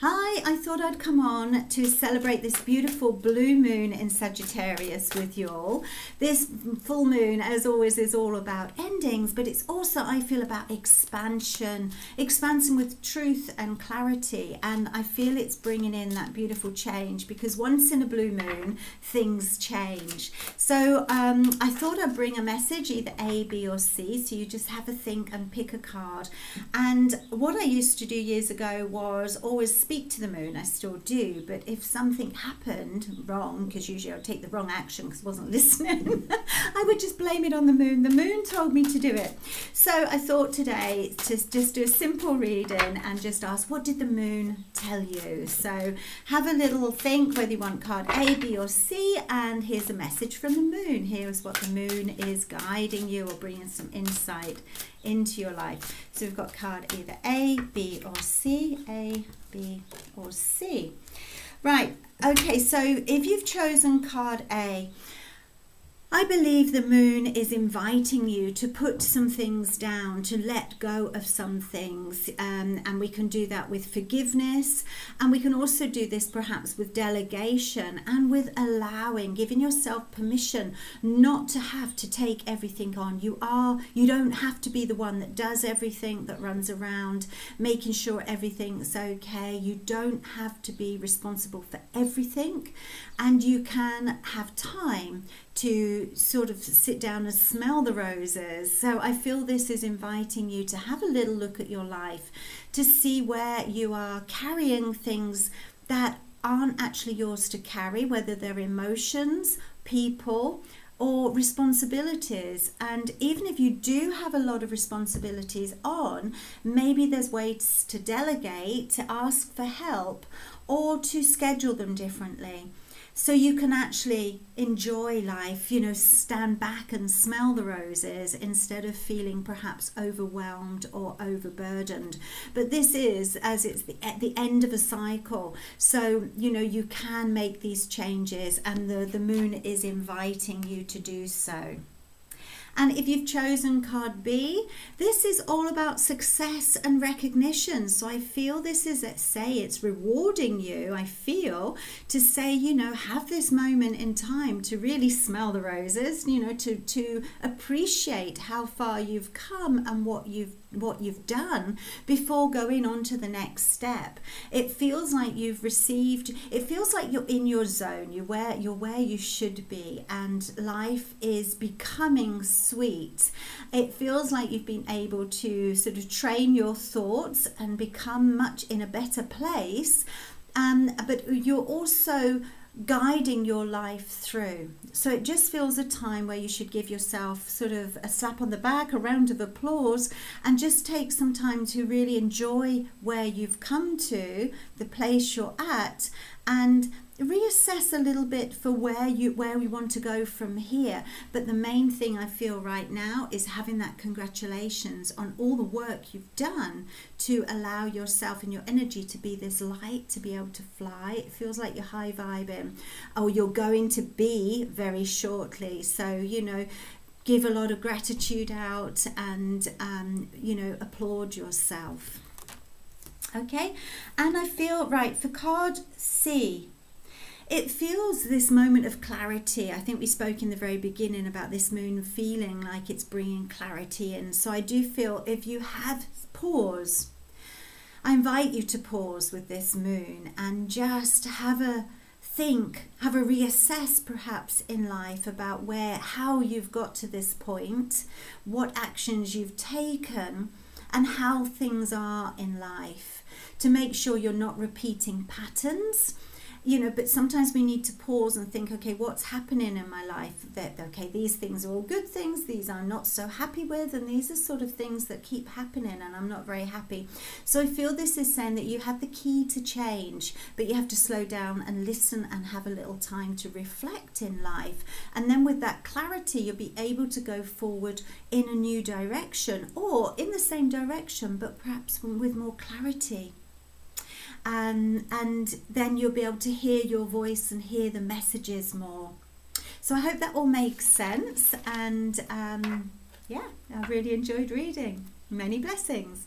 Hi, I thought I'd come on to celebrate this beautiful blue moon in Sagittarius with you all. This full moon, as always, is all about endings, but it's also, I feel, about expansion with truth and clarity. And I feel it's bringing in that beautiful change because once in a blue moon, things change. So I thought I'd bring a message, either A, B, or C. So you just have a think and pick a card. And what I used to do years ago was always speak to the moon. I still do, but if something happened wrong, because usually I would take the wrong action because I wasn't listening, I would just blame it on the moon. The moon told me to do it. So I thought today to just do a simple reading and just ask, what did the moon tell you? So have a little think whether you want card A, B, or C, and here's a message from the moon. Here's what the moon is guiding you or bringing some insight into your life. So we've got card either A, B, or C. A, B, or C. Right, okay, so if you've chosen card A, I believe the moon is inviting you to put some things down, to let go of some things. And we can do that with forgiveness. And we can also do this perhaps with delegation and with allowing, giving yourself permission not to have to take everything on. You don't have to be the one that does everything, that runs around, making sure everything's okay. You don't have to be responsible for everything. And you can have time to sort of sit down and smell the roses. So I feel this is inviting you to have a little look at your life, to see where you are carrying things that aren't actually yours to carry, whether they're emotions, people, or responsibilities. And even if you do have a lot of responsibilities on, maybe there's ways to delegate, to ask for help, or to schedule them differently. So you can actually enjoy life, stand back and smell the roses instead of feeling perhaps overwhelmed or overburdened. But this is, as it's the end of a cycle. So, you can make these changes, and the moon is inviting you to do so. And if you've chosen card B, this is all about success and recognition. So I feel this is, it's rewarding you, I feel, to say, have this moment in time to really smell the roses, to appreciate how far you've come and what you've done before going on to the next step. It feels like it feels like you're in your zone, you're where you should be, and life is becoming sweet. It feels like you've been able to sort of train your thoughts and become much in a better place, but you're also guiding your life through. So it just feels a time where you should give yourself sort of a slap on the back, a round of applause, and just take some time to really enjoy where you've come to, the place you're at, and reassess a little bit for where we want to go from here. But the main thing I feel right now is having that congratulations on all the work you've done to allow yourself and your energy to be this light, to be able to fly. It feels like you're high vibing, or you're going to be very shortly. So, give a lot of gratitude out and, applaud yourself. Okay, and I feel, right, for card C, it feels this moment of clarity. I think we spoke in the very beginning about this moon feeling like it's bringing clarity in. So I do feel if you have pause, I invite you to pause with this moon and just have a think, have a reassess perhaps in life about how you've got to this point, what actions you've taken, and how things are in life, to make sure you're not repeating patterns. But sometimes we need to pause and think, okay, what's happening in my life? Okay, these things are all good things, these I'm not so happy with, and these are sort of things that keep happening and I'm not very happy. So I feel this is saying that you have the key to change, but you have to slow down and listen and have a little time to reflect in life. And then with that clarity, you'll be able to go forward in a new direction, or in the same direction, but perhaps with more clarity. And then you'll be able to hear your voice and hear the messages more. So I hope that all makes sense, and I really enjoyed reading. Many blessings.